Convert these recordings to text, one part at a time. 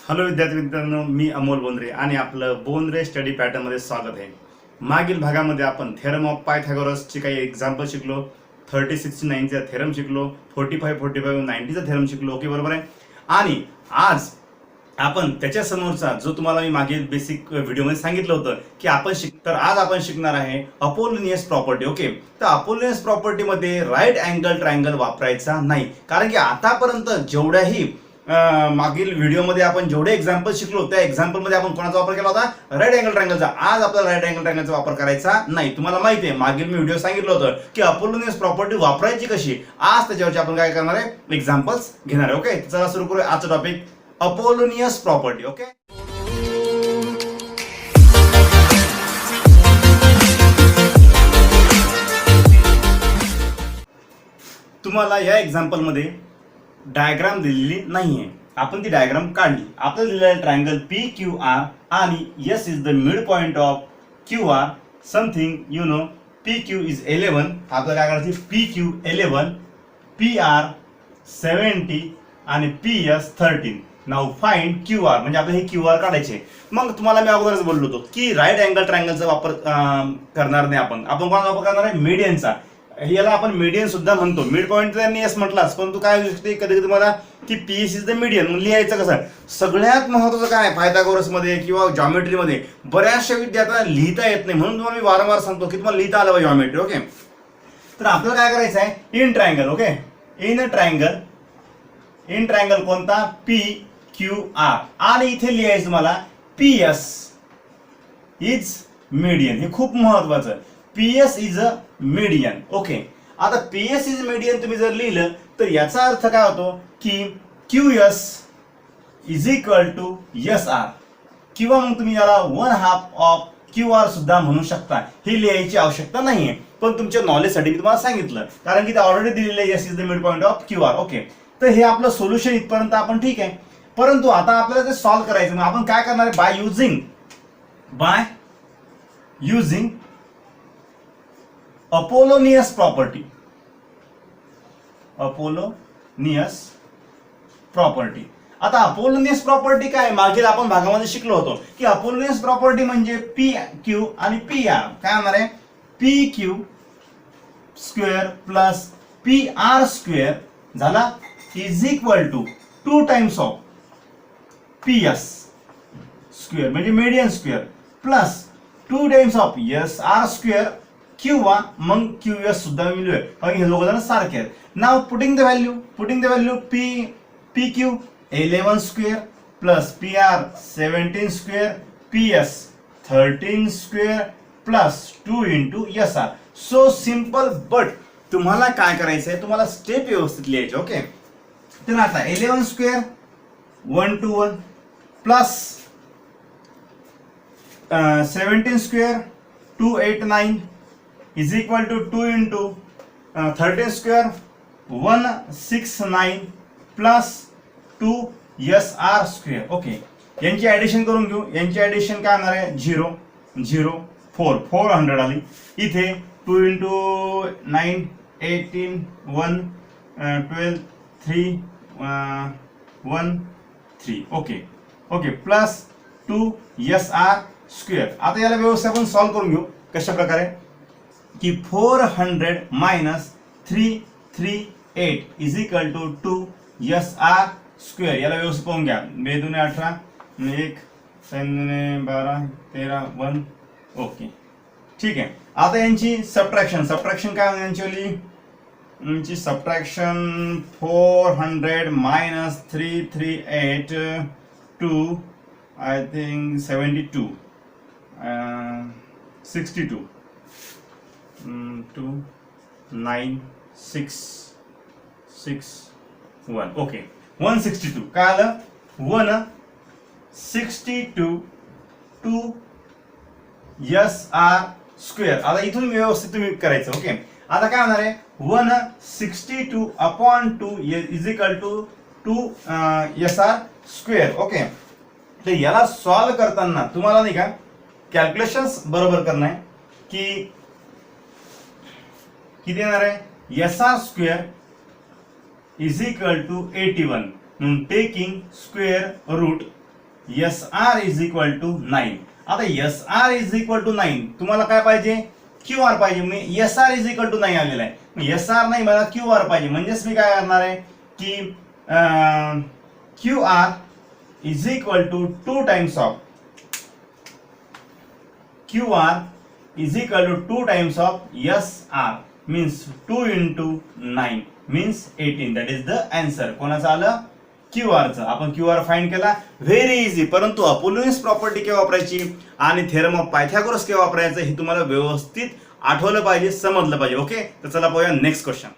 Hello विद्यार्थी मी अमोल बोंद्रे आणि आपलं बोंद्रे स्टडी पॅटर्न मध्ये स्वागत आहे. मागील भागामध्ये आपण थेरम ऑफ पायथागोरसची काही एक्झाम्पल शिकलो. 3069चा थेरम शिकलो, 45-45-90चा थेरम शिकलो. ओके, बरोबर आहे. आणि आज आपण त्याच्या समोरचा जो तुम्हाला मी मागील बेसिक व्हिडिओमध्ये सांगितलं होतं की आज आपण शिकणार आहे अपोलोनियस प्रॉपर्टी. ओके, तर अपोलोनियस प्रॉपर्टीमध्ये राईट अँगल ट्रायंगल वापरायचा नाही, कारण की आतापर्यंत जेवढ्याही मागील व्हिडिओमध्ये आपण जेवढे एक्झाम्पल शिकलो त्या एक्झाम्पलमध्ये आपण कोणाचा वापर केला होता? राईट अँगल ट्रायंगलचा. आज आपल्याला राईट अँगल ट्रायंगलचा वापर करायचा नाही. तुम्हाला माहिती आहे मागील मी व्हिडिओ सांगितलं होतं की अपोलोनियस प्रॉपर्टी वापरायची कशी. आज त्याच्यावरची आपण काय करणार आहे? एक्झाम्पल्स घेणार आहे. ओके, चला सुरू करूया आजचा टॉपिक अपोलोनियस प्रॉपर्टी. ओके, तुम्हाला या एक्झाम्पल मध्ये डायग्राम दिलेली नाहीये. आपण ती डायग्राम काढली. आपल्याला दिलेला ट्रायंगल पी क्यू आर आणि S is the mid point of Q R something you know. P Q is 11. आपल्याला काय करायची? पी क्यू 11, पी आर 70 आणि P S 13. Now find Q R. म्हणजे आपल्याला हे क्यू आर काढायचे. मग तुम्हाला मी अगोदरच बोललो होतो की राईट अँगल ट्रायंगलचा वापर करणार नाही. आपण कोणाचा वापर करणार आहे? मीडियनचा. याला आपण मीडियन सुद्धा म्हणतो. मिड पॉईंट त्यांनी एस म्हटलाच, परंतु काय होऊ शकते कधी कधी तुम्हाला की पीएस इज द मीडियन. लिहायचं कसं? सगळ्यात महत्त्वाचं काय पायथागोरस मध्ये किंवा जॉमेट्रीमध्ये बऱ्याचशा विद्यार्थ्यांना लिहिता येत नाही, म्हणून तुम्हाला मी वारंवार सांगतो की तुम्हाला लिहिता आलं पाहिजे जॉमेट्री. ओके, तर आपल्याला काय करायचं आहे? In triangle. Okay, in triangle कोणता? P Q R. आणि इथे लिहायचं मला पी एस इज मीडियन. हे खूप महत्वाचं. PS is a median. Okay, आता पीएस इज मीडियन तुम्ही जर लिहिलं तर याचा अर्थ काय होतो की Q S is equal to S R, किंवा मग तुम्ही याला 1/2 ऑफ क्यू आर सुद्धा म्हणू शकता. हे लिहायची आवश्यकता नाहीये, पण तुमच्या नॉलेजसाठी मी तुम्हाला सांगितलं, कारण की ते ऑलरेडी दिलेलं आहे S is the mid point of Q R. Okay, तर हे आपलं सोल्युशन इथपर्यंत आपण ठीक आहे. परंतु आता आपल्याला ते सॉल्व्ह करायचं. मग आपण काय करणार आहे? By using Apollonius property. आता अपोलोनियस प्रॉपर्टी काय? मागील आपण भागामध्ये शिकलो होतो की अपोलोनियस प्रॉपर्टी म्हणजे पी क्यू आणि पी आर काय होणार आहे? P Q square plus P R square झाला is equal to 2 times of P S square म्हणजे median square plus 2 times of S R square, किंवा मग क्यू एस सुद्धा मिळूया, कारण हे दोघं जण सारखे आहेत. Now putting the value P Q 11 square plus P R 17 square, P S 13 square plus 2 into S R. So simple. But तुम्हाला काय करायचं आहे? तुम्हाला स्टेप व्यवस्थित लिहायचे. ओके, तर आता 11 square 1 to 1 plus 17 square 289 is equal to 2 into 13 square 169 plus 2 SR square. Okay, यांची ऍडिशन करून घेऊ. यांची ऍडिशन काय होणार आहे? 0 0 4 400 आली. इथे 2 into 9 18 1 12 3 1 3. Okay plus 2 SR square. आता याला व्यवस्थित आपण सॉल्व्ह करून घेऊ. कशा प्रकारे की 400 minus 338 is equal to 2 S R square. याला व्यवस्थित पाहून घ्या. 2 दुने 18 1 3 दुने 12 13 1. ओके, ठीक आहे. आता यांची सबट्रॅक्शन काय होईल? यांची subtraction 400 minus 338 to I think 72 62 2 9 6 6 1. Okay, 162 काय आलं? 162 2 एस आर स्क्वेअर. आता इथून व्यवस्थित तुम्ही करायचं. ओके, आता काय होणार आहे? 162 upon 2 is equal to 2 S R square. Okay, तर याला सॉल्व्ह करताना तुम्हाला नाही का कॅल्क्युलेशन्स बरोबर करणं आहे की किती येणार आहे? S R square is equal to 81. Taking square root S R is equal to 9. आता S R is equal to 9 तुम्हाला काय पाहिजे, क्यू आर पाहिजे. मी S R is equal to 9 आलेला आहे, एस आर नाही मला क्यू आर पाहिजे. म्हणजेच मी काय करणार आहे की Q R is equal to 2 times of Q R is equal to 2 times of S R means 2 into 9 means 18. That is the answer. कोणाचं आलं, क्यू आरचं. आपण क्यू आर फाइंड केला, व्हेरी इझी. परंतु अपोलोनियस प्रॉपर्टी केव्हा वापरायची आणि theorem of Pythagoras केव्हा वापरायचं हे तुम्हाला व्यवस्थित आठवलं पाहिजे, समजलं पाहिजे. ओके, तर चला पाहूया नेक्स्ट क्वेश्चन.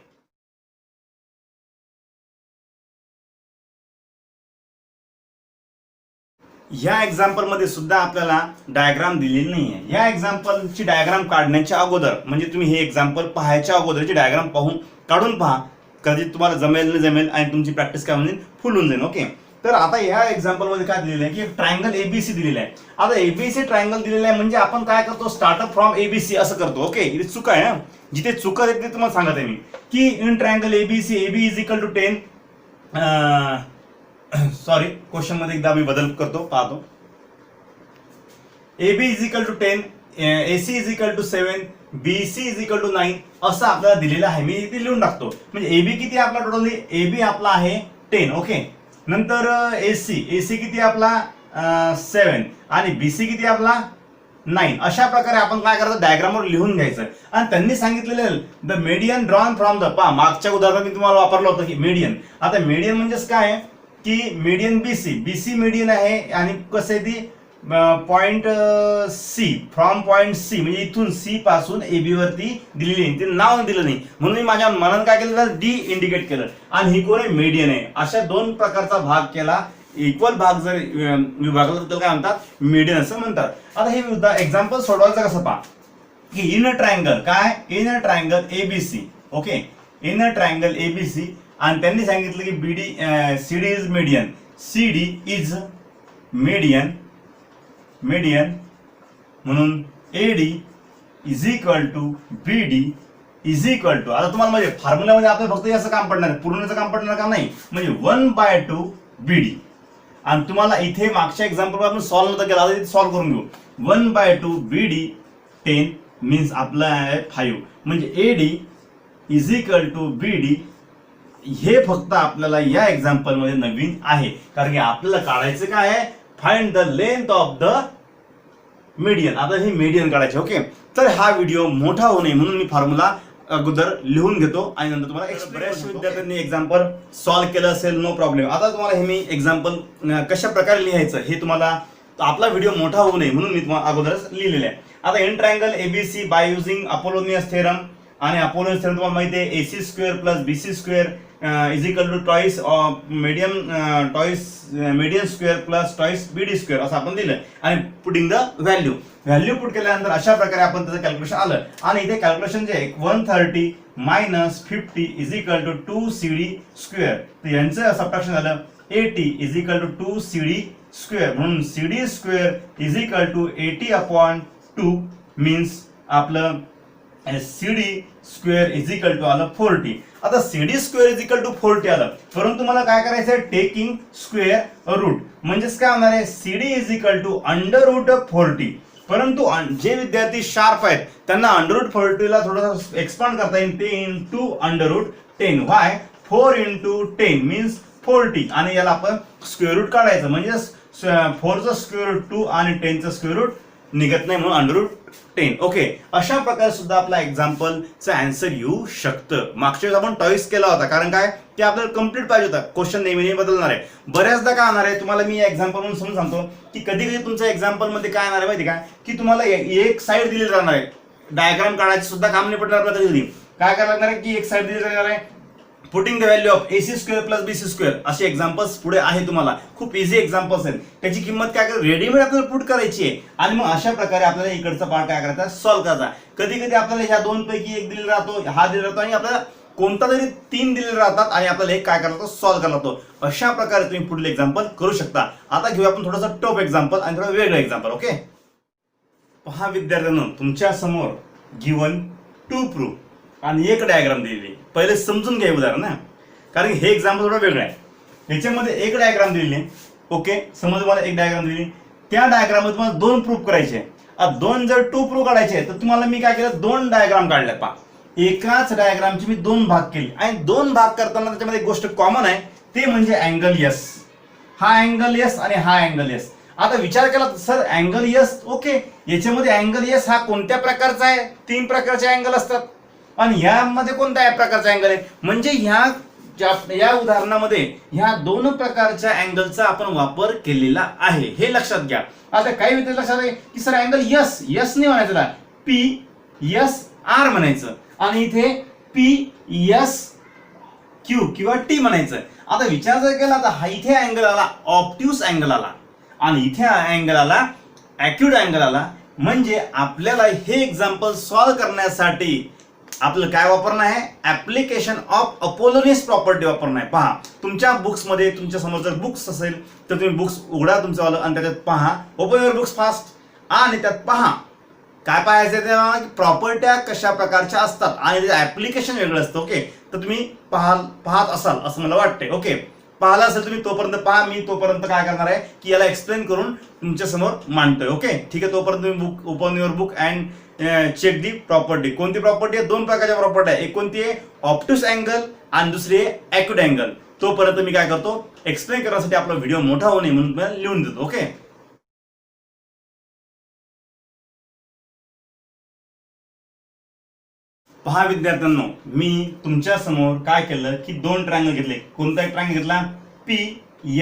या एक्झाम्पल मध्ये सुद्धा आपल्याला डायग्राम दिलेली नाहीये. या एक्झाम्पलची डायग्राम काढण्याच्या अगोदर म्हणजे तुम्ही हे एक्झाम्पल पाहायच्या अगोदरची डायग्राम काढून पहा, कधी तुम्हाला जमेल नाही जमेल आणि तुमची प्रॅक्टिस काय होईल, फुल होऊन जाईल. ओके, तर आता या एक्झाम्पल मध्ये काय दिलेलं आहे की एक ट्रायंगल एबीसी दिलेला आहे. आता एबीसी ट्रायंगल दिलेला आहे म्हणजे आपण काय करतो, स्टार्टअप फ्रॉम एबीसी असं करतो. ओके, इथे चुका आहे, जिथे चुका आहेत ते तुम्हाला सांगत आहे मी की in triangle ABC AB is equal to 10. Sorry, question मध्ये एकदा मी बदल करतो, पाहतो. AB is equal to 10, AC is equal to 7, BC is equal to 9 असं आपल्याला दिलेलं आहे. मी इथे लिहून टाकतो. म्हणजे AB किती आपला टोटली, AB आपला आहे 10. ओके, नंतर AC किती आपला 7 आणि BC किती आपला 9. अशा प्रकारे आपण काय करायचं, डायग्रामवर लिहून घ्यायचं. आणि त्यांनी सांगितलेलं the median drawn from the मागच्या उदाहरणात मी तुम्हाला वापरलं होतं की मीडियन. आता मीडियन म्हणजेच काय की मीडियन बीसी मीडियन आहे आणि कसं आहे ती point C, from point C म्हणजे इथून सी पासून एबी वरती दिलेली आहे, ते नाव दिलं नाही म्हणून मी माझ्या मनात काय केलं तर डी इंडिकेट केलं. आणि ही कोण आहे, मीडियन आहे. अशा दोन प्रकारचा भाग केला, इक्वल भाग जर विभागला तर त्याला काय म्हणतात, मीडियन असं म्हणतात. आता हे एक्झाम्पल सोडवायचं कसं पहा की इन अ ट्रायंगल, काय in a triangle ABC. Okay, in a triangle ABC आणि त्यांनी सांगितलं की BD CD is median, CD is median म्हणून AD is equal to BD is equal to. आता तुम्हाला म्हणजे फॉर्म्युलामध्ये आपल्याला फक्त याचं काम पडणार, पूर्णचं काम पडणार का नाही, म्हणजे 1/2 बीडी. आणि तुम्हाला इथे मागच्या एक्झाम्पल आपण सॉल्व्ह नव्हतं केला, आता इथे सॉल्व्ह करून घेऊ. 1/2 बीडी 10 मीन्स आपला आहे 5 म्हणजे एडी इज इक्वल टू बीडी. हे फक्त आपल्याला या एक्झाम्पल मध्ये नवीन आहे, कारण की आपल्याला काढायचं काय आहे, find the length of the median. आता हे मीडियन काढायचे. ओके, तर हा व्हिडिओ मोठा होऊ नये म्हणून मी फॉर्म्युला अगोदर लिहून घेतो आणि नंतर तुम्हाला बऱ्याच विद्यार्थ्यांनी एक्झाम्पल सॉल्व्ह केलं असेल, नो प्रॉब्लेम. आता तुम्हाला हे मी एक्झाम्पल कशा प्रकारे लिहायचं हे तुम्हाला, आपला व्हिडिओ मोठा होऊ नये म्हणून मी तुम्हाला अगोदरच लिहिलेलं आहे. आता in triangle ABC by using Apollonius theorem, आणि अपोलोनियस थेरम तुम्हाला माहिती आहे AC square plus BC square is equal to twice median square plus twice BD square असं आपण दिलं. आणि पुटिंग द व्हॅल्यू पुट केल्यानंतर अशा प्रकारे आपण त्याचं कॅल्क्युलेशन आलं. आणि इथे कॅल्क्युलेशन जे आहे 130 minus 50 is equal to 2CD square. तर यांचं सबट्रॅक्शन झालं 80 is equal to 2CD square. म्हणून CD square is equal to 80/2 means आपलं CD square is equal to आलं 40. आता CD square is equal to 40 आलं, परंतु मला काय करायचं आहे, टेकिंग स्क्वेअर रूट. म्हणजेच काय होणार आहे, CD इज इक्वल टू √40. परंतु जे विद्यार्थी शार्प आहेत त्यांना √40 ला थोडंसं एक्सपांड करता येईल, ते इंटू √10. Y 4 into 10 means 40. आणि याला आपण स्क्वेअर रूट काढायचं, म्हणजे 4चं स्क्वेअर रूट 2 आणि 10चं स्क्वेअर रूट निघत नाही म्हणून √10. ओके, अशा प्रकारे सुद्धा आपला एक्झाम्पलचं आन्सर येऊ शकतं. मागच्या वेळेस आपण टॉईस केला होता, कारण काय ते आपल्याला कम्प्लीट पाहिजे होता. क्वेश्चन नेहमी बदलणार आहे. बऱ्याचदा काय होणार आहे, तुम्हाला मी एक्झाम्पल म्हणून समजून सांगतो की कधी कधी तुमच्या एक्झाम्पल मध्ये काय येणार आहे माहिती काय, की तुम्हाला एक साईड दिली जाणार आहे, डायग्राम काढायचं सुद्धा काम नाही पडणार आपल्याला. कधी काय करायला लागणार आहे की एक साईड दिली जाणार आहे, putting the value of AC square plus BC square. असे एक्झाम्पल्स पुढे आहे, तुम्हाला खूप इझी एक्झाम्पल्स आहेत. त्याची किंमत काय करायची, रेडीमेड आपल्याला पुट करायची आहे. आणि मग अशा प्रकारे आपल्याला इकडचा पार्ट काय करायचा, सॉल्व्ह करायचा. कधी कधी आपल्याला ह्या दोन पैकी एक दिलेला राहतो, हा दिलेला राहतो, आणि आपल्याला कोणता तरी 3 दिलेले राहतात आणि आपल्याला एक काय करायला सॉल्व्ह करायला लागतो. अशा प्रकारे तुम्ही पुढील एक्झाम्पल करू शकता. आता घेऊया आपण थोडंसं टॉप एक्झाम्पल आणि थोडं वेगळं एक्झाम्पल. ओके, पहा विद्यार्थ्यांनो, तुमच्या समोर गिवन 2 प्रूफ आणि एक डायग्राम दिलेली. पहिले समजून घ्या उदाहरण ना, कारण हे एक्झाम्पल थोडं वेगळं आहे. याच्यामध्ये एक डायग्राम दिलेली आहे ओके, समज मला एक डायग्राम दिली, त्या डायग्राम मध्ये तुम्हाला 2 प्रूफ करायचे. 2 जर 2 प्रूफ काढायचे तर तुम्हाला मी काय केलं, 2 डायग्राम काढले. पहा, एकाच डायग्रामचे मी 2 भाग केले आणि 2 भाग करताना त्याच्यामध्ये एक गोष्ट कॉमन आहे, ते म्हणजे अँगल एस. हा अँगल एस आणि हा अँगल एस. आता विचार केला सर अँगल एस, ओके, याच्यामध्ये अँगल एस हा कोणत्या प्रकारचा आहे? 3 प्रकारचे अँगल असतात आणि यामध्ये कोणत्या प्रकारचा अँगल आहे? म्हणजे या उदाहरणामध्ये ह्या 2 प्रकारच्या अँगलचा आपण वापर केलेला आहे, हे लक्षात घ्या. आता काही विद्यार्थी लक्षात आहे की सर अँगल एस नाही म्हणायचं, पी एस आर म्हणायचं आणि इथे पी एस क्यू किंवा टी म्हणायचं. आता विचार जर केला तर हा इथे अँगल आला ऑब्ट्यूस अँगल आला आणि इथे अँगल आला ॲक्यूट अँगल आला. म्हणजे आपल्याला हे एक्झाम्पल सॉल्व्ह करण्यासाठी आपलं काय वापरणं आहे? ऍप्लिकेशन ऑफ अपोलोनियस प्रॉपर्टी वापरणं आहे. पहा, तुमच्या बुक्समध्ये तुमच्या समोर जर बुक्स असेल तर तुम्ही बुक्स उघडा तुमचं आणि त्याच्यात पहा, ओपन युअर बुक्स फास्ट, आणि त्यात पहा काय पाहायचं तेव्हा प्रॉपर्ट्या कशा प्रकारच्या असतात आणि त्याचं ऍप्लिकेशन वेगळं असतं. ओके, तर तुम्ही पाहत असाल असं मला वाटतंय. ओके, पाहिला असेल तुम्ही तोपर्यंत पहा, मी तोपर्यंत काय करणार आहे की याला एक्सप्लेन करून तुमच्या समोर मांडतोय. ओके, ठीक आहे, तोपर्यंत तुम्ही book open your book and check the property. कोणती प्रॉपर्टी आहे? 2 प्रकारच्या प्रॉपर्टी आहे. एक कोणती आहे? ऑब्ट्यूस अँगल आणि दुसरी आहे ॲक्यूट अँगल. तोपर्यंत मी काय करतो, एक्सप्लेन करण्यासाठी आपला व्हिडिओ मोठा होऊ नये म्हणून मी लिहून देतो. ओके, पहा विद्यार्थ्यांनो, मी तुमच्या समोर काय केलं की 2 ट्रायंगल घेतले. कोणता एक ट्रायंगल घेतला? P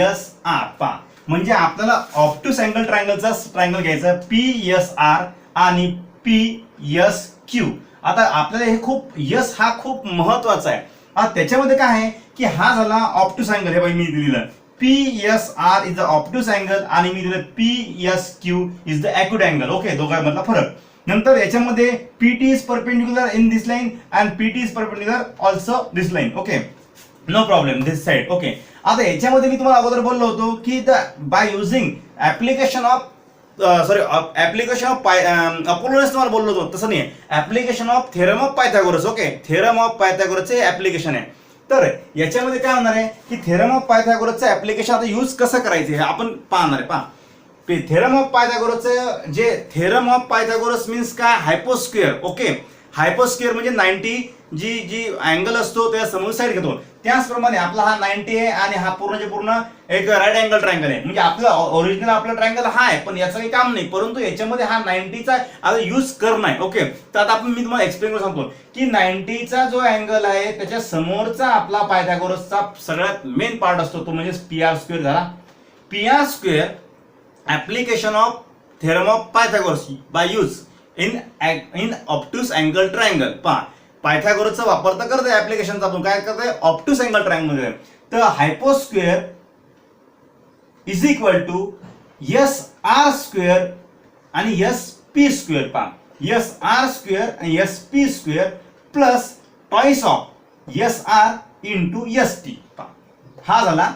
S R. पहा, म्हणजे आपल्याला ऑब्ट्यूस अँगल ट्रायंगलचा ट्रायंगल घ्यायचा पी एस आर आणि पी एस क्यू. आता आपल्याला हे खूप यस हा खूप महत्वाचा आहे. आता त्याच्यामध्ये काय आहे की हा झाला ऑब्ट्यूस अँगल. हे बाई मी दिलेलं P S R is the obtuse angle आणि मी दिलं P S Q is the acute angle. Okay, दोघांमधला फरक. नंतर याच्यामध्ये PT is perpendicular in this line and PT is perpendicular also this line. Okay, no problem this side. Okay, आता याच्यामध्ये मी तुम्हाला अगोदर बोललो होतो की by using application of application of Apollonius तुम्हाला बोललो होतो, तसं नाही, application of theorem of Pythagoras. Okay, theorem of पायथागोरसचे application आहे. तर याच्यामध्ये काय होणार आहे की थेरम ऑफ पायथागोरसचं ऍप्लिकेशन आता यूज कसं करायचं हे आपण पाहणार आहे. पहा, थेरम ऑफ पायथागोरसचं जे थेरम ऑफ पायथागोरस मीन्स काय? हायपोस्क्वेअर. ओके, हायपोस्क्वेअर म्हणजे 90 जी अँगल असतो त्या समोर साईड घेतो. त्याचप्रमाणे आपला हा 90 आहे आणि हा पूर्ण एक राईट अँगल ट्रायंगल आहे. म्हणजे आपला ओरिजिनल आपला ट्रायंगल हा आहे, पण याचं काही काम नाही, परंतु याच्यामध्ये हा 90चा आता यूज करणं आहे. ओके, तर आता मी तुम्हाला एक्सप्लेन करून सांगतो की 90चा जो अँगल आहे त्याच्या समोरचा आपला पायथागोरसचा सगळ्यात मेन पार्ट असतो, तो म्हणजे पी आर स्क्वेअर झाला. P R square application of theorem of Pythagoras by use in obtuse angle triangle. पहा, पायथागोरसचा वापर तर करतोय ऍप्लिकेशनचा, आपण काय करतोय ऑब्ट्यूस अँगल ट्रायंगल मध्ये. तर hypo square is equal to S R square आणि एस पी स्क्वेअर. पहा, एस आर स्क्वेअर आणि S P square plus twice of S R into S T. हा झाला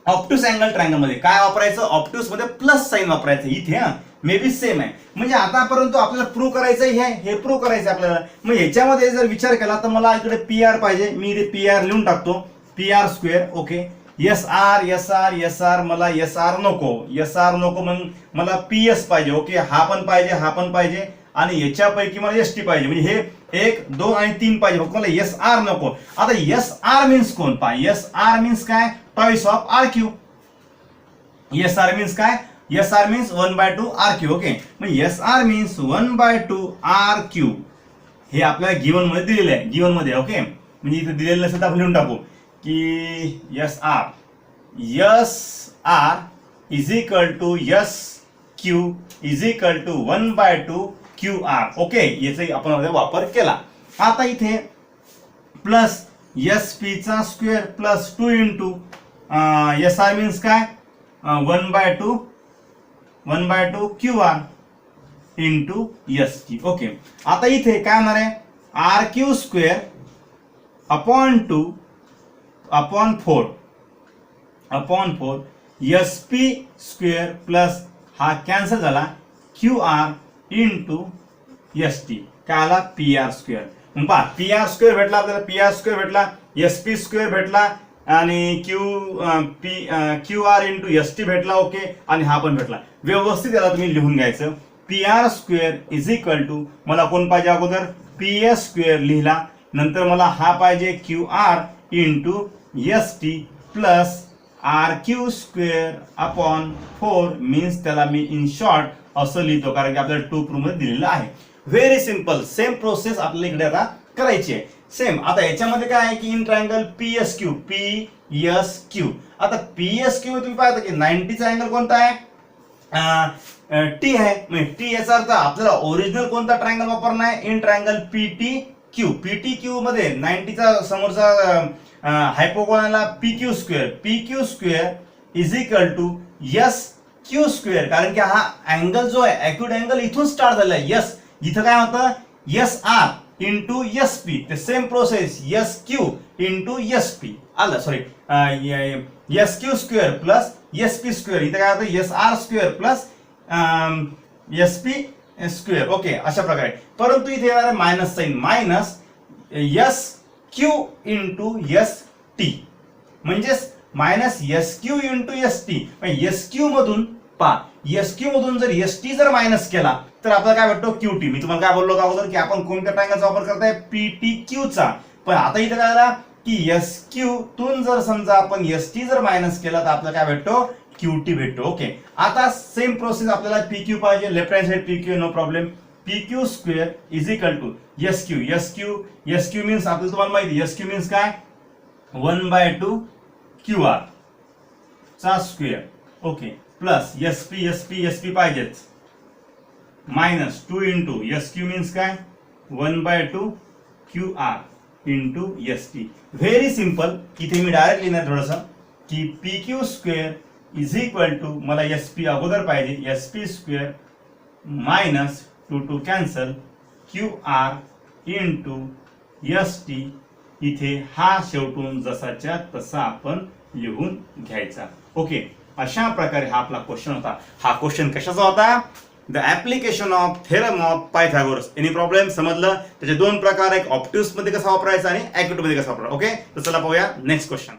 ऑब्ट्यूस अँगल ट्रायंगल मध्ये. काय वापरायचं? ऑब्ट्यूस मध्ये प्लस साइन वापरायचं. इथे मे बी सेम आहे. म्हणजे आतापर्यंत आपल्याला प्रूव्ह करायचं हे प्रूव्ह करायचं आपल्याला. मग याच्यामध्ये जर विचार केला तर मला इकडे पी आर पाहिजे, मी इथे पी आर लिहून टाकतो, P R square. Okay, S R S R S R, मला एस आर नको, मग मला पी एस पाहिजे. ओके, हा पण पाहिजे आणि याच्यापैकी मला एस टी पाहिजे. म्हणजे हे 1 2 आणि 3 पाहिजे, फक्त मला एस आर नको. आता एस आर मीन्स कोण? पहा, एस आर मीन्स काय? Twice of R Q. S R means काय? S R means 1/2 R Q. Okay, मग S R means 1/2 R Q. हे आपल्याला गिवन मध्ये दिलेलं आहे, गिवन मध्ये. ओके, म्हणजे इथे दिलेलं नसेल तर आपण लिहून टाकू की S R is equal to S Q is equal to 1/2 Q R. Okay, याचा आपण वापर केला. आता इथे प्लस एस पी चा square plus 2 into S R means काय? 1/2 Q R into S T. Okay, आता इथे काय होणार आहे? R Q square upon 2 upon 4 S P square plus हा कॅन्सल झाला Q R into S T. काय आला? P R square. मग पहा, पी आर स्क्वेअर भेटला आपल्याला, पी आर स्क्वेअर भेटला, एस पी स्क्वेअर भेटला आणि Q R into S T भेटला. ओके, आणि हा पण भेटला. व्यवस्थित याला तुम्ही लिहून घ्यायचं. P R square is equal to, मला कोण पाहिजे अगोदर, पी एस स्क्वेअर लिहिला, नंतर मला हा पाहिजे Q R into S T plus R Q square upon 4 means त्याला मी इन शॉर्ट असं लिहितो, कारण की आपल्याला 2 प्रूफ मध्ये दिलेलं आहे. Very simple. सेम प्रोसेस आपल्याला इकडे आता करायची आहे. सेम. आता याच्यामध्ये काय आहे की in triangle P S Q. आता पी एस क्यू तुम्ही पाहता की 90चा अँगल कोणता आहे, टी आहे. म्हणजे टी याचा अर्थ आपल्याला ओरिजिनल कोणता ट्रायंगल वापरणार आहे, इन ट्रायंगल पीटी क्यू मध्ये 90चा समोरचा हायपोगोनलला P Q square is equal to S Q square, कारण की हा अँगल जो आहे ॲक्यूट अँगल इथून स्टार्ट झाला आहे. यस, इथं काय होतं, S R into S P. ते same process S Q into S P आलं, sorry S Q square plus S P square. इथं काय होतं, S R square plus S P square. Okay, अशा प्रकारे. परंतु इथे येणार आहे minus sign, minus S Q into S T, म्हणजेच minus S Q into S T. S Q मधून एस क्यू मधून जर एस टी जर मायनस केला तर आपल्याला काय भेटतो, क्यू टी. मी तुम्हाला काय बोललो अगोदर की आपण कोणत्या ट्रायंगलचा वापर करताय, पी टी क्यूचा. पण आता इथे काय झाला की एस क्यू तून जर समजा आपण एस टी जर मायनस केला तर आपल्याला काय भेटतो, क्यू टी भेटतो. ओके, आता सेम प्रोसेस आपल्याला पी क्यू पाहिजे, left hand side P Q, no problem. P Q square is equal to S Q means आपल्याला तुम्हाला माहिती, एस क्यू मीन्स काय, 1/2 क्यू आर चा square. Okay, plus S P पाहिजेच, minus 2 into S Q means काय, 1/2 Q R into S T. Very simple. इथे मी direct लिहिणार थोडंसं की P Q square is equal to, मला एस पी अगोदर पाहिजे, S P square minus 2 cancel Q R into S T. इथे हा शेवटून जसाच्या तसा आपण लिहून घ्यायचा. ओके, अशा प्रकारे हा आपला क्वेश्चन होता. हा क्वेश्चन कशाचा होता, the application of theorem of Pythagoras. Any problem, समजलं. त्याचे 2 प्रकार, एक ऑप्टिव्स मध्ये कसा वापरायचा आणि ॲक्यूट मध्ये कसा वापरायचा. ओके, तर चला पाहूया नेक्स्ट क्वेश्चन.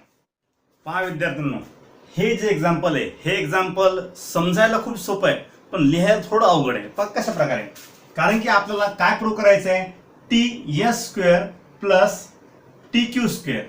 पहा विद्यार्थ्यांनो, हे जे एक्झाम्पल आहे हे एक्झाम्पल समजायला खूप सोपं आहे, पण लिहायला थोडं अवघड आहे. पण कशा प्रकारे, कारण की आपल्याला काय प्रूव्ह करायचं आहे, T S square plus T Q square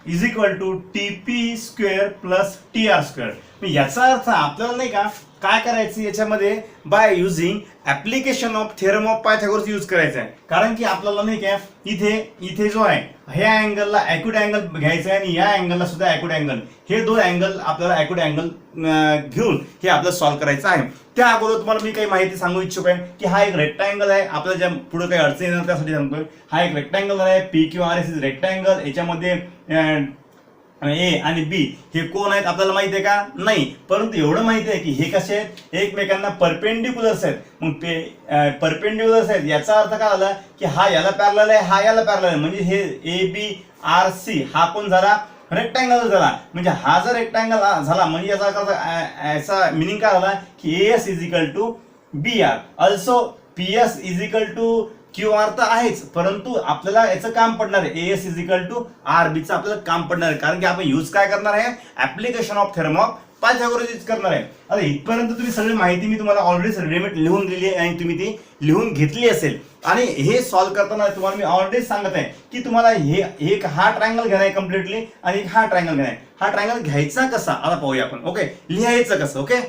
is equal to T P square plus T R square. याचा अर्थ आपल्याला नाही का काय करायचं याच्यामध्ये, by using application of theorem of Pythagoras use करायचं आहे. कारण की आपल्याला नाही का इथे जो आहे ह्या अँगलला ॲक्यूट अँगल घ्यायचा आहे आणि या अँगलला सुद्धा ॲक्यूट अँगल, हे 2 अँगल आपल्याला ॲक्यूट अँगल घेऊन हे आपल्याला सॉल्व्ह करायचं आहे. त्या अगोदर तुम्हाला मी काही माहिती सांगू इच्छुक आहे की हा एक रेक्टँगल आहे, आपल्याला ज्या पुढे काही अडचण येणार त्यासाठी सांगतोय. हा एक रेक्टँगल आहे, P Q R S is rectangle. याच्यामध्ये ए आणि बी हे कोण आहेत आपल्याला माहिती आहे का, नाही. परंतु एवढं माहिती आहे की हे कसे आहेत, एकमेकांना परपेंडिक्युलर्स आहेत. मग परपेंडिक्युलर्स आहेत याचा अर्थ काय झाला की हा याला पॅरलल आहे, हा याला पॅरलल आहे. म्हणजे हे ए बी आर सी हा कोण झाला, रेक्टँगल झाला. म्हणजे हा जर रेक्टँगल झाला म्हणजे याचा मिनिंग काय झाला की A S is equal to B R. Also P S is equal to Q R तर आहेच, परंतु आपल्याला याचं काम पडणार आहे, A S is equal to R बीचं आपल्याला काम पडणार आहे. कारण की आपण यूज काय करणार आहे, application of theorem of Pythagoras use करणार आहे. आता इथपर्यंत तुम्ही सगळी माहिती मी तुम्हाला ऑलरेडी रेडीमेड लिहून दिली आहे आणि तुम्ही ती लिहून घेतली असेल. आणि हे सॉल्व्ह करताना तुम्हाला मी ऑलरेडी सांगत आहे की तुम्हाला एक हा ट्रायंगल घेणार आहे कम्प्लिटली आणि एक हा ट्रायंगल घेणार आहे. हा ट्रायंगल घ्यायचा कसा आता पाहूया आपण. ओके, लिहायचं कसं. ओके,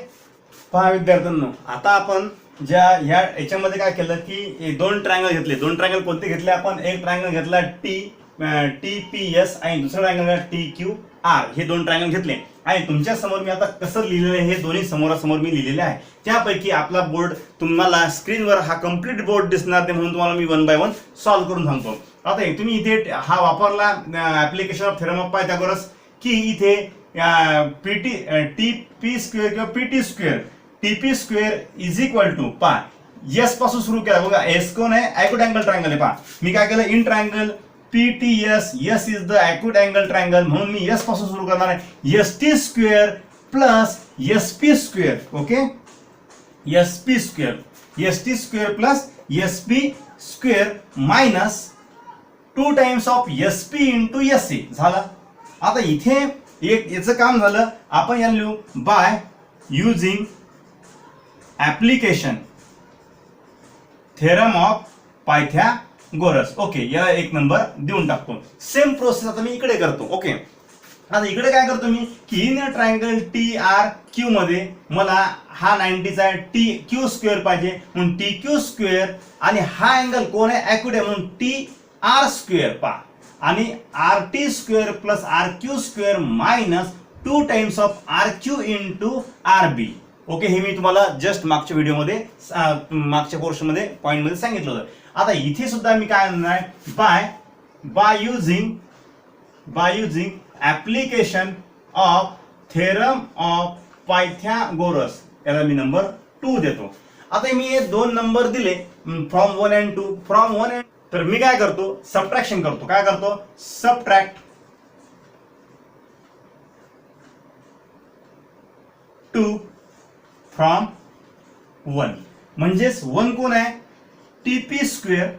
पहा विद्यार्थ्यांनो, आता आपण ह्या याच्यामध्ये काय केलं की 2 ट्रायंगल घेतले. 2 ट्रायंगल कोणते घेतले आपण, एक ट्रायंगल घेतला टी पी एस आणि दुसरा ट्रायंगल टी क्यू आर. हे 2 ट्रायंगल घेतले आणि तुमच्या समोर मी आता कसं लिहिलेलं आहे हे दोन्ही समोरासमोर मी लिहिलेले आहे. त्यापैकी आपला बोर्ड तुम्हाला स्क्रीनवर हा कम्प्लीट बोर्ड दिसणार ते, म्हणून तुम्हाला मी 1 बाय 1 सॉल्व्ह करून सांगतो. आता तुम्ही इथे हा वापरला application of theorem of Pythagoras की इथे टी पी स्क्वेअर किंवा PT square TP square is equal to S पासून सुरू केला. बघा एस कोण आहे, ॲक्यूट अँगल ट्रायंगल आहे. मी काय केलं, in triangle P T S, S is the acute angle triangle, म्हणून मी एस पासून सुरू करणार आहे. S T square plus S P square. Okay, S P square plus S P square minus 2 times of S P into S C झाला. आता इथे एक याचं काम झालं, आपण याला लिहू by using application theorem of Pythagoras. Okay, याला 1 नंबर देऊन टाकतो. सेम प्रोसेस आता मी इकडे करतो. ओके, आता इकडे काय करतो मी की in triangle T R Q मध्ये मला हा 90चा टी क्यू स्क्वेअर पाहिजे, म्हणून टी क्यू स्क्वेअर आणि हा अँगल कोण आहे ॲक्युट आहे म्हणून टी आर स्क्वेअर पा आणि R T square plus R Q square minus 2 times of R Q into R B. Okay, हे मी तुम्हाला जस्ट मागच्या व्हिडिओमध्ये मागच्या पोर्शनमध्ये पॉईंटमध्ये सांगितलं होतं. आता इथे सुद्धा मी काय म्हणणार आहे by using application of theorem of Pythagoras, याला मी नंबर 2 देतो. आता मी हे 2 नंबर दिले फ्रॉम 1 and 2 फ्रॉम 1 and, तर मी काय करतो सबट्रॅक्शन करतो. काय करतो सबट्रॅक्ट 2 फ्रॉम 1, म्हणजेच 1 कोण आहे TP square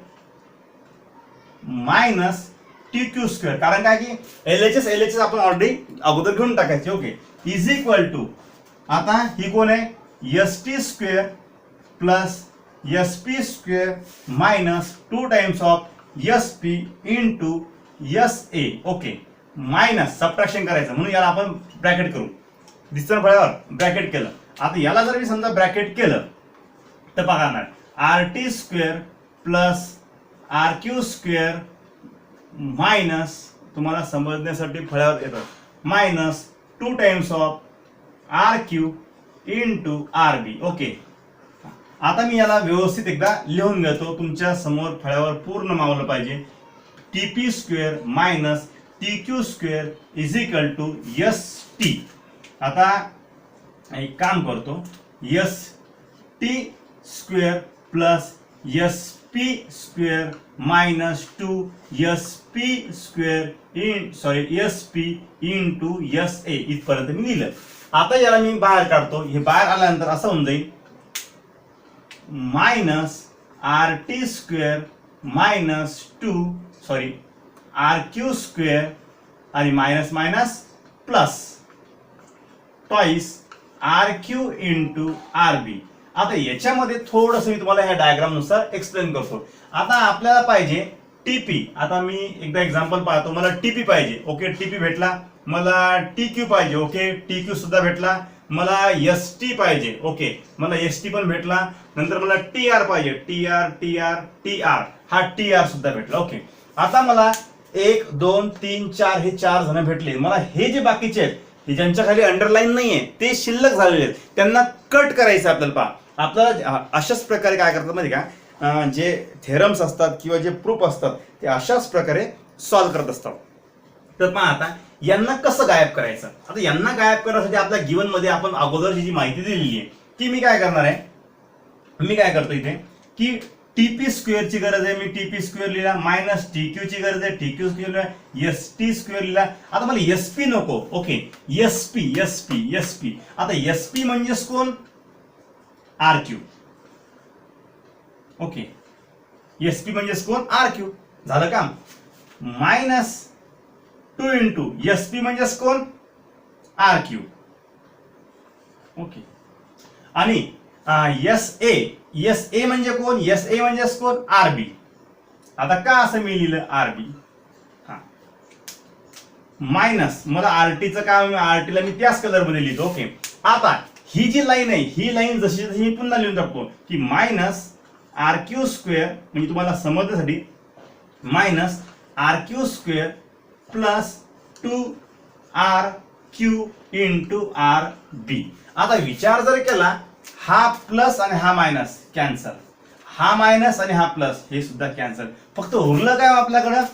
minus T Q square, कारण काय की एलएचएस आपण ऑलरेडी अगोदर घेऊन टाकायचे. ओके, इज इक्वल टू आता ही कोण आहे S T square plus S P square minus 2 times of S P into S A. Okay, minus subtraction करायचं म्हणून याला आपण ब्रॅकेट करू. दिसतं फळ्यावर ब्रॅकेट केलं. आता याला जर मी समजा ब्रॅकेट केलं तर बघा ना R T square plus R Q square minus, तुम्हाला समजण्यासाठी फळ्यावर येतं, minus 2 times of R Q into R B. Okay, आता मी याला व्यवस्थित एकदा लिहून घेतो, तुमच्या समोर फळ्यावर पूर्ण मावलं पाहिजे. T P square minus T Q square is equal to S T. आता एक काम करतो, S T square plus S P square minus 2 S P square S P into S A इथपर्यंत मी लिहिलं. आता याला मी बाहेर काढतो. हे बाहेर आल्यानंतर असं होऊन जाईल minus R T square minus 2 R Q square आणि minus minus plus twice R Q into R B. आता याच्यामध्ये थोडंसं मी तुम्हाला ह्या डायग्राम नुसार एक्सप्लेन करतो. आता आपल्याला पाहिजे टीपी. आता मी एकदा एक्झाम्पल पाहतो. मला टीपी पाहिजे. ओके, टीपी भेटला. मला टी क्यू पाहिजे. ओके, टी क्यू सुद्धा भेटला. मला एस टी पाहिजे. ओके, मला एस टी पण भेटला. नंतर मला टी आर पाहिजे. T R T R T R, हा टी आर सुद्धा भेटला. ओके, आता मला 1 2 3 4 हे 4 जण भेटले. मला हे जे बाकीचे आहेत हे ज्यांच्या खाली अंडरलाईन नाहीये ते शिल्लक झालेले आहेत, त्यांना कट करायचं आपल्याला. पहा, आपल्याला अशाच प्रकारे काय करतात माहिती का, जे थेरम्स असतात किंवा जे प्रूफ असतात ते अशाच प्रकारे सॉल्व्ह करत असतात. तर पहा आता यांना कसं गायब करायचं. आता यांना गायब करण्यासाठी आपल्या गिवन मध्ये आपण अगोदरची जी माहिती दिलेली आहे ती मी काय करणार आहे, मी काय करतो इथे की टीपी स्क्वेअर ची गरज आहे, मी टीपी स्क्वेअर लिहिला. मायनस टी क्यू ची गरज आहे, टी क्यू स्क्वेअर लिहिला. एस टी स्क्वेअर लिहिला. आता मला एस पी नको. Okay, S P S P S P. आता एस पी म्हणजेच कोण R Q. Okay, S P म्हणजेच कोण आर क्यू. झालं काम. मायनस 2 इंटू एस पी म्हणजेच कोण आर क्यू. ओके, आणि एस ए म्हणजे कोण, एस ए म्हणजेच कोण आर बी. आता का असं मी लिहिलं आर बी. हा, मायनस मला आरटीचं काम, आरटीला मी त्याच कलर मध्ये लिहितो. ओके, आता ही जी लाईन आहे ही लाईन जशी जशी मी पुन्हा लिहून टाकतो की मायनस आर क्यू स्क्वेअर, म्हणजे तुम्हाला समजण्यासाठी minus R Q square plus 2 R Q into R B. आता विचार जर केला, हा प्लस आणि हा मायनस कॅन्सल, हा मायनस आणि हा प्लस हे सुद्धा कॅन्सल. फक्त उरलं काय आपल्याकडं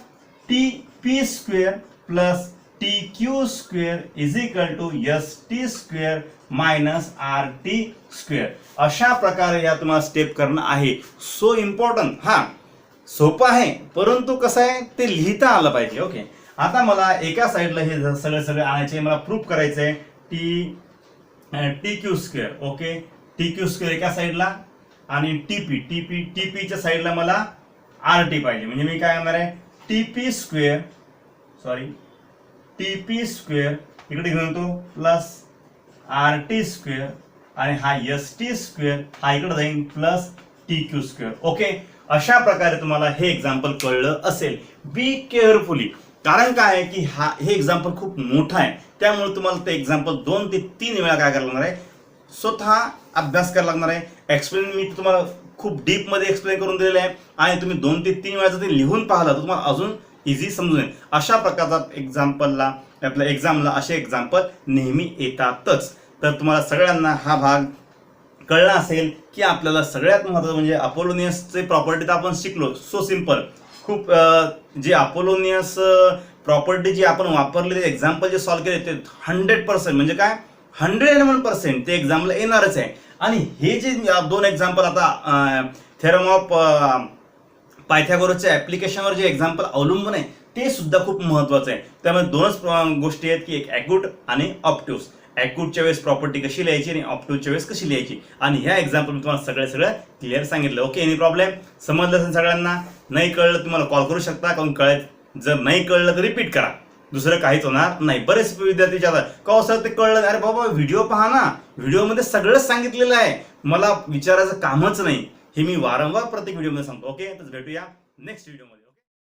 T P square plus T Q square is equal to S T square minus R T square. अशा प्रकारे या तुम्हाला स्टेप करणं आहे. So important. हा सोपं आहे, परंतु कसं आहे ते लिहिता आलं पाहिजे. ओके, आता मला एका साईडला हे सगळे आणायचे, मला प्रूफ करायचंय T Q square. Okay, T Q square एका साईडला आणि टीपीच्या साईडला मला आर टी पाहिजे. म्हणजे मी काय करणार आहे टीपी स्क्वेअर TP स्क्वेअर इकडे घेऊन येतो प्लस RT स्क्वेअर आणि हा ST स्क्वेअर हा इकडे जाईल प्लस TQ स्क्वेअर. ओके, अशा प्रकारे तुम्हाला हे एक्झाम्पल कळलं असेल. बी केअरफुली, कारण काय आहे की हे एक्झाम्पल खूप मोठं आहे, त्यामुळे तुम्हाला ते एक्झाम्पल 2 ते 3 वेळा काय करायला लागणार आहे, स्वतः अभ्यास करायला लागणार आहे. एक्सप्लेन मी तुम्हाला खूप डीप मध्ये एक्सप्लेन करून दिलेलं आहे आणि तुम्ही 2 ते 3 वेळा जर ते लिहून पाहिलं तर तुम्हाला अजून इझी समजून येईल. अशा प्रकारचा एक्झाम्पलला आपल्या एक्झामला असे एक्झाम्पल नेहमी येतातच. तर तुम्हाला सगळ्यांना हा भाग कळला असेल की आपल्याला सगळ्यात महत्त्वाचं म्हणजे अपोलोनियसचे प्रॉपर्टी तर आपण शिकलो. सो सिंपल, खूप जे अपोलोनियस प्रॉपर्टी जी आपण वापरलेले एक्झाम्पल जे सॉल्व्ह केले ते 100% म्हणजे काय 101% ते एक्झामला येणारच आहे. आणि हे जे 2 एक्झाम्पल आता थेरम ऑफ पायथागोरसच्या ऍप्लिकेशनवर जे एक्झाम्पल अवलंबून आहे ते सुद्धा खूप महत्त्वाचं आहे. त्यामुळे 2च गोष्टी आहेत की एक ॲक्यूट आणि ऑब्ट्यूस. ॲक्यूटच्या वेळेस प्रॉपर्टी कशी लिहायची आणि ऑब्ट्यूसच्या वेळेस कशी लिहायची, आणि ह्या एक्झाम्पल मी तुम्हाला सगळं क्लिअर सांगितलं. Okay, any problem? समजलं असेल सगळ्यांना? नाही कळलं तुम्हाला कॉल करू शकता, कारण जर नाही कळलं तर रिपीट करा, दुसरं काहीच होणार नाही. बरेच विद्यार्थी विचारतात का सर ते कळलं? अरे बाबा व्हिडिओ पहा ना, व्हिडिओमध्ये सगळंच सांगितलेलं आहे, मला विचारायचं कामच नाही. हे मी वारंवार प्रत्येक व्हिडिओमध्ये सांगतो. ओके, तर भेटूया नेक्स्ट व्हिडिओमध्ये.